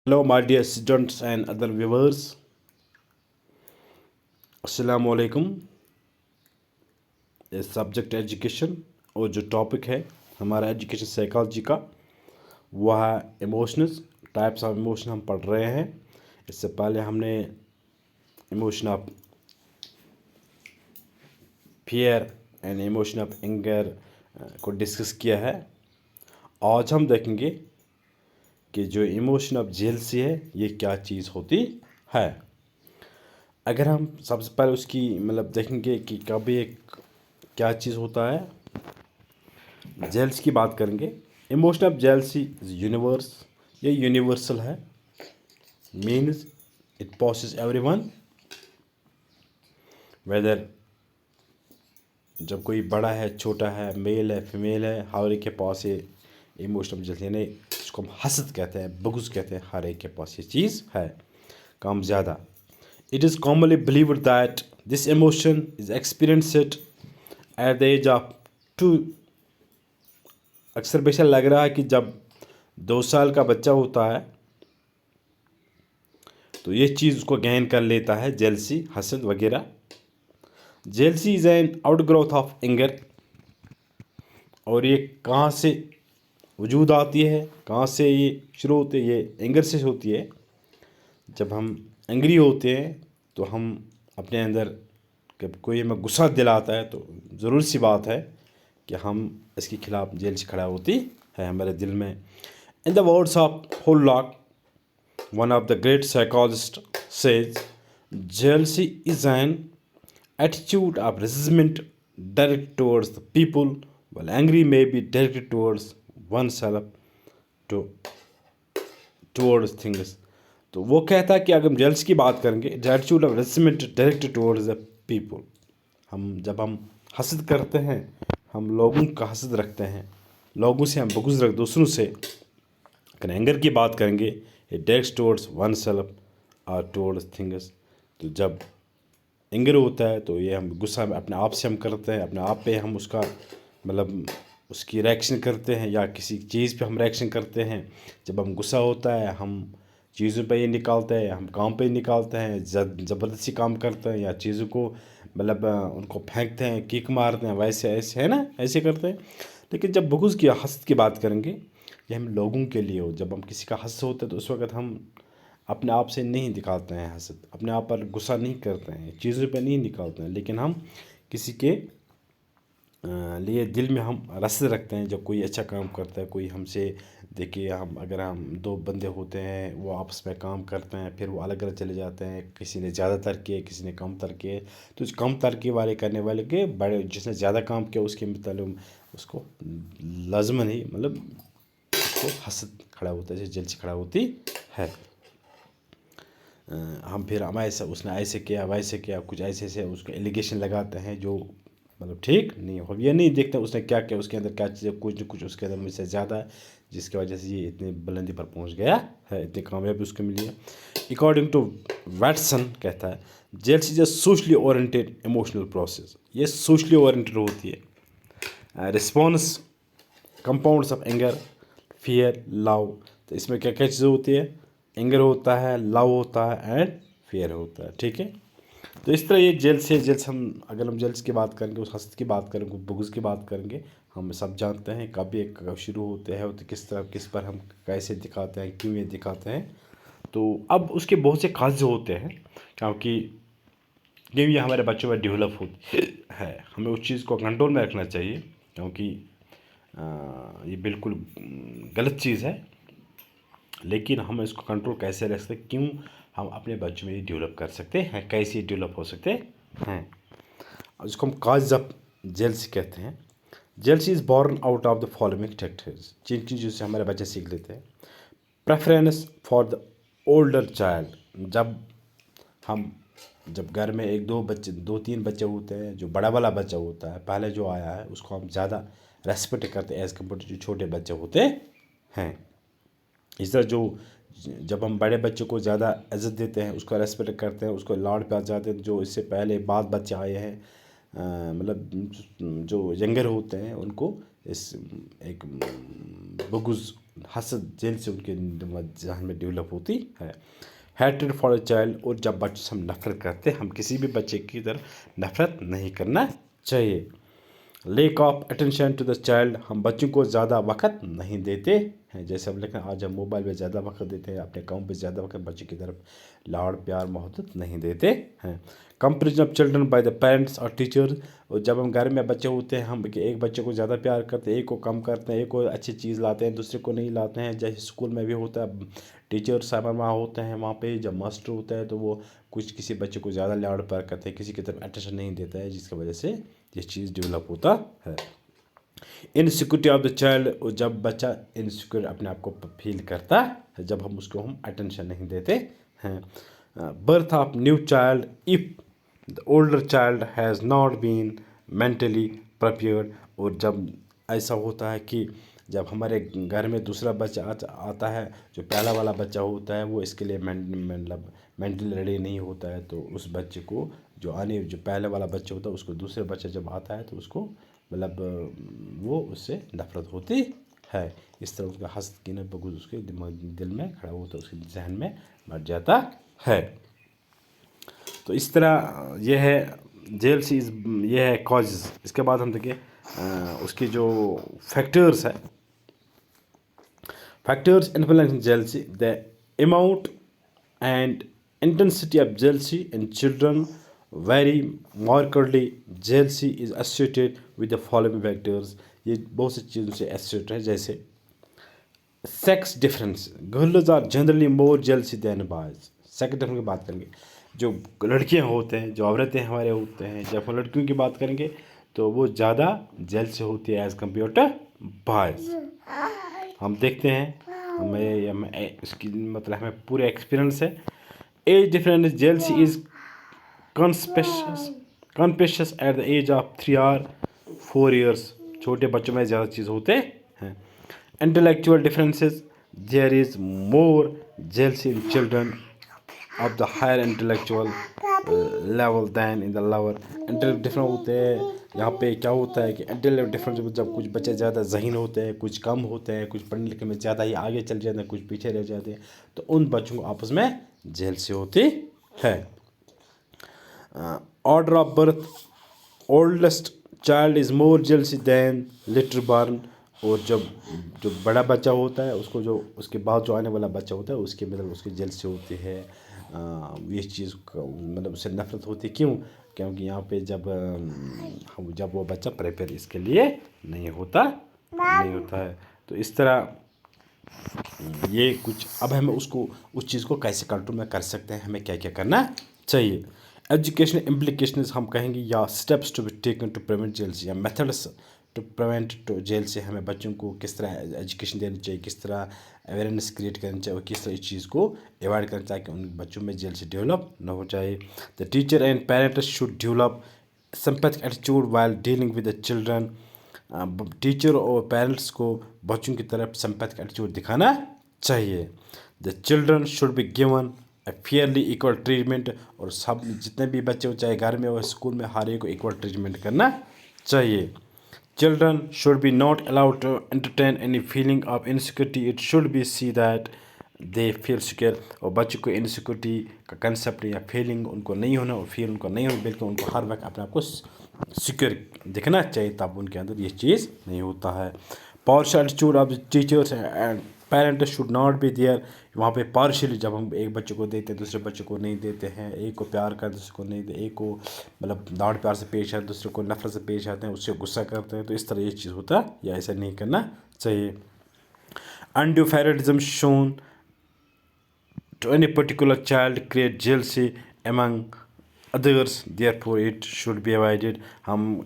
Hello, my dear students and other viewers. अस्सलाम वालेकुम. ये सब्जेक्ट एजुकेशन और जो टॉपिक है हमारा एजुकेशन साइकोलॉजी का वो है इमोशंस. टाइप्स ऑफ इमोशन हम पढ़ रहे हैं. इससे पहले हमने emotion of fear and emotion of anger को डिस्कस किया है. आज हम देखेंगे कि जो इमोशन ऑफ जेलसी है ये क्या चीज़ होती है. अगर हम सबसे पहले उसकी देखेंगे कि कभी एक क्या चीज़ होता है. जेल्स की बात करेंगे. Emotion of jealousy is universe. ये यूनिवर्सल है. Means it possess everyone. Whether जब कोई बड़ा है, छोटा है, मेल है, फीमेल है, हर एक के पास ये इमोशन ऑफ जेलसी यानी इसको हम हसद कहते हैं, बुग़्ज़ कहते हैं. हर एक के पास ये चीज़ है, कम ज़्यादा. It is commonly believed that this emotion is experienced at the age of 2. अक्सर बेशक लग रहा है कि जब 2 साल का बच्चा होता है तो ये चीज़ उसको गैन कर लेता है, जेलसी, हसद वगैरह. Jealousy is an outgrowth of anger. और ये कहाँ से वजूद आती है, कहाँ से ये शुरू होती है? ये एंगर से होती है. जब हम एंग्री होते हैं तो हम अपने अंदर जब कोई हमें गुस्सा दिलाता है तो ज़रूर सी बात है कि हम इसके खिलाफ जेल से खड़ा होती है हमारे दिल में. In the words of Hurlock, one of the great psychologist, says jealousy is an attitude of resentment direct towards the people, while angry may be directed towards one self towards things. तो वो कहता है कि अगर हम gels की बात करेंगे, attitude of resentment directed towards the people. जब हम हसद करते हैं, हम लोगों का हसद रखते हैं, लोगों से हम बुग़्ज़ रख दूसरों से. अगर एंगर की बात करेंगे, ये डायरेक्ट टुवर्ड्स वन सेल्फ और टुवर्ड्स थिंग्स. तो जब एंगर होता है तो ये हम गुस्सा अपने आप से हम करते हैं, अपने आप पे हम उसका उसकी रिएक्शन करते हैं या किसी चीज़ पे हम रिएक्शन करते हैं. जब हम गुस्सा होता है हम चीज़ों पे ही निकालते हैं, हम काम पे ही निकालते हैं, ज़बरदस्ती काम करते हैं या चीज़ों को उनको फेंकते हैं, किक मारते हैं, वैसे ऐसे है ना, ऐसे करते हैं. लेकिन जब बुग़्ज़ की हसद की बात करेंगे, ये हम लोगों के लिए हो. जब हम किसी का हसद होता है तो उस वक़्त हम अपने आप से नहीं दिखाते हैं हसद, अपने आप पर गुस्सा नहीं करते हैं, चीज़ों पे नहीं निकालते हैं. लेकिन हम किसी के लिए दिल में हम रस्द रखते हैं. जब कोई अच्छा काम करता है, कोई हमसे, देखिए अगर हम 2 बंदे होते हैं, वो आपस में काम करते हैं, फिर वो अलग अलग चले जाते हैं. किसी ने ज़्यादा तरक्की है, किसी ने कम तरक्की है. तो उस कम तरक्की वाले करने वाले के बड़े, जिसने ज़्यादा काम किया उसके मतलब उसको लाजमन ही उसको हसद खड़ा होता है, जल्दी खड़ा होती है. हम ऐसा, उसने ऐसे किया, वैसे किया, कुछ ऐसे से उसको एलिगेशन लगाते हैं जो ठीक नहीं हो. ये नहीं देखते उसने क्या किया, उसके अंदर क्या चीज़ है, कुछ न कुछ उसके अंदर मुझसे ज़्यादा है, जिसकी वजह से ये इतनी बुलंदी पर पहुंच गया है, इतनी कामयाबी उसको मिली है. अकॉर्डिंग टू वैटसन कहता है jealous is a socially oriented emotional process. ये सोशली ओरिएंटेड होती है. Response compounds of anger, fear, love. तो इसमें क्या क्या चीज़ें होती है? एंगर होता है, लव होता है एंड फियर होता है. ठीक है. तो इस तरह ये जेल्स अगर हम जेल्स की बात करेंगे, उस हसद की बात करेंगे, बुग़्ज़ की बात करेंगे, हम सब जानते हैं कब शुरू होते हैं, तो किस तरह, किस पर हम कैसे दिखाते हैं, क्यों ये दिखाते हैं. तो अब उसके बहुत से खास होते हैं क्योंकि ये हमारे बच्चों में डेवलप होती है. हमें उस चीज़ को कंट्रोल में रखना चाहिए क्योंकि ये बिल्कुल गलत चीज़ है. लेकिन हम इसको कंट्रोल कैसे रख सकते, क्यों हम अपने बच्चों में ये डेवलप कर सकते हैं, कैसे डेवलप हो सकते हैं. इसको हम काज ऑफ जेल्सी कहते हैं. Jealousy is born out of the following factors. जिन चीज़ों से हमारे बच्चे सीख लेते हैं. Preference for the older child. जब घर में 2-3 बच्चे होते हैं, जो बड़ा वाला बच्चा होता है, पहले जो आया है, उसको हम ज़्यादा रेस्पेक्ट करते हैं एज़ कम्पेयर टू जो छोटे बच्चे होते हैं. इस तरह जब हम बड़े बच्चों को ज़्यादा इज़्ज़त देते हैं, उसको रेस्पेक्ट करते हैं, उसको लाड प्यार जाते हैं, जो इससे पहले बाद बच्चे आए हैं, जो यंगर होते हैं, उनको एक बुग़्ज़ हसद जेल से उनके जहन में डेवलप होती है। हैट्रेड फॉर अ चाइल्ड, और जब बच्चे से हम नफरत करते हैं, हम किसी भी बच्चे की तरफ नफरत नहीं करना चाहिए। Lack of attention to the child, हम बच्चों को ज़्यादा वक्त नहीं देते हैं। जैसे हम लिखें, आज हम मोबाइल पे ज़्यादा वक्त देते हैं, अपने काम पे ज़्यादा वक्त बच्चे की तरफ लाड़ प्यार मोहब्बत नहीं देते हैं। Comparison of children by the parents और टीचर्स, और जब हम घर में बच्चे होते हैं, हम एक बच्चे को ज़्यादा प्यार करते हैं, एक को कम करते हैं, एक को अच्छी चीज़ लाते हैं, दूसरे को नहीं लाते हैं। जैसे स्कूल में भी होता है, टीचर साहब वहाँ होते हैं, वहाँ पे जब मास्टर होता है तो वो कुछ किसी बच्चे को ज़्यादा लाड़ प्यार करते हैं, किसी की तरफ अटेंशन नहीं देता है, जिसकी वजह से ये चीज़ डेवलप होता है। इनसिक्योरिटी ऑफ द चाइल्ड, और जब बच्चा इनसिक्योर अपने आप को फील करता है, जब हम अटेंशन नहीं देते हैं। Birth of new child if the older child has not been mentally prepared, और जब ऐसा होता है कि जब हमारे घर में दूसरा बच्चा आता है, जो पहला वाला बच्चा होता है वो इसके लिए मतलब मेंटली रेडी नहीं होता है, तो उस बच्चे को जो पहले वाला बच्चा होता है, उसको दूसरे बच्चा जब आता है तो उसको मतलब वो उससे नफरत होती है। इस तरह उसका हसद कीना बगुज उसके दिल में खड़ा होता है, उसके जहन में बढ़ जाता है। तो इस तरह यह है जेलसी, यह है कॉजेज़। इसके बाद हम देखिए उसकी जो फैक्टर्स है, factors influencing jealousy, the amount and intensity of jealousy in children very markedly. Jealousy is associated with the following factors, ये बहुत सी चीज़ों से एसोसिएटेड है। जैसे sex difference, girls are generally more jealousy than boys. Sex difference की बात करेंगे, जो लड़कियां होते हैं, जो औरतें हमारे होते हैं, जब हम लड़कियों की बात करेंगे तो वो ज़्यादा जेल से होती है एज़ कम्पेयर टू बॉयज़। हम देखते हैं, हमें इसकी मतलब हमें पूरे एक्सपीरियंस है। Age difference, jealousy is conspicuous at the age of 3 और 4 ईयर्स, छोटे बच्चों में ज़्यादा चीज़ होते हैं। Intellectual differences, there is more jealousy in children of the higher intellectual level than in the lower. Intellect difference होते हैं, यहाँ पे क्या होता है कि इंटेलेक्ट डिफरेंस जब कुछ बच्चे ज़्यादा ज़हीन होते हैं, कुछ कम होते हैं, कुछ पढ़ने लिखने में ज़्यादा ही आगे चल जाते हैं, कुछ पीछे रह जाते हैं, तो उन बच्चों को आपस में जेलसी होती है। Order of birth, oldest child is more jealousy than later born, और जब जो बड़ा बच्चा होता है उसको जो उसके बाद जो आने वाला बच्चा होता है उसके मतलब उसकी जेलसी होती है। ये चीज़ मतलब उससे नफरत होती है। क्यों? क्योंकि यहाँ पे जब वो बच्चा प्रिपेयर इसके लिए नहीं होता है। तो इस तरह ये कुछ, अब हमें उसको उस चीज़ को कैसे कंट्रोल में कर सकते हैं, हमें क्या क्या करना चाहिए। एजुकेशनल इम्प्लीकेशंस हम कहेंगे, या steps to be taken to prevent jealous, या मेथड्स टू प्रिवेंट टू जेल से हमें बच्चों को किस तरह एजुकेशन देनी चाहिए, किस तरह अवेयरनेस क्रिएट करनी चाहिए, और किस तरह इस चीज़ को अवॉइड करना चाहिए कि उन बच्चों में जेल से डेवलप न हो जाए। The teacher and parents should develop sympathetic attitude while dealing with the children. Teacher और पेरेंट्स को बच्चों की तरफ सिंपैथेटिक एटीट्यूड दिखाना चाहिए। The children should be given A Fairlie equal treatment, और सब जितने भी बच्चे हो, चाहे घर में हो स्कूल में, हर एक को इक्वल ट्रीटमेंट करना चाहिए। Children should be not allowed to entertain any feeling of insecurity. It should be see that they feel secure, और बच्चों को इनसिक्योरिटी का कंसेप्ट या फीलिंग उनको नहीं होना, और फील उनको नहीं होना, बल्कि उनको हर वक्त अपने आप को सिक्योर दिखना चाहिए, तब उनके अंदर ये चीज़ नहीं होता है। Partial attitude of teachers and parents should not be there. वहाँ पे पार्शियली जब हम एक बच्चे को देते हैं दूसरे बच्चे को नहीं देते हैं, एक को प्यार कर दूसरे को नहीं देते, एक को मतलब लाड़ प्यार से पेश आते दूसरे को नफरत से पेश आते हैं, उससे गुस्सा करते हैं, तो इस तरह ये चीज़ होता है, या ऐसा नहीं करना चाहिए। Undue favouritism shown to any particular child create jealousy among others, therefore it should be avoided। हम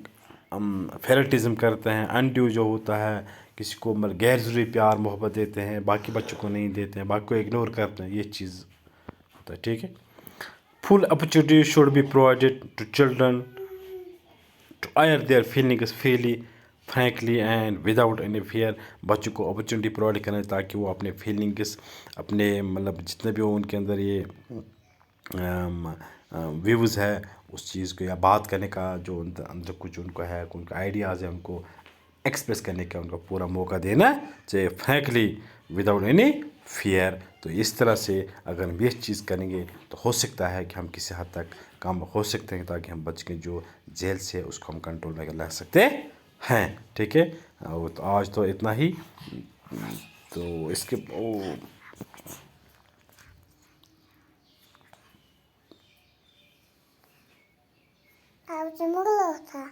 फेवरेटिज्म करते हैं, अनड्यू जो होता है, किसी को मतलब गैर ज़रूरी प्यार मोहब्बत देते हैं, बाकी बच्चों को नहीं देते हैं, बाकी को इग्नोर करते हैं, ये चीज़ होता है। ठीक है। Full opportunity should be provided to children to air their feelings freely frankly and without any fear. बच्चों को अपॉर्चुनिटी प्रोवाइड करना ताकि वो अपने फीलिंग्स, अपने मतलब जितने भी हो उनके अंदर ये व्यूज़ है उस चीज़ को, या बात करने का जो अंदर कुछ उनको है, उनका आइडियाज़ है, उनको एक्सप्रेस करने का उनको पूरा मौका देना चाहिए, फ्रैंकली, विदाउट एनी फियर। तो इस तरह से अगर हम ये चीज़ करेंगे तो हो सकता है कि हम किसी हद तक काम हो सकते हैं, ताकि हम बच के जो जेल से उसको हम कंट्रोल में ला सकते हैं। ठीक है, और तो आज तो इतना ही। तो इसके अब मुगल था।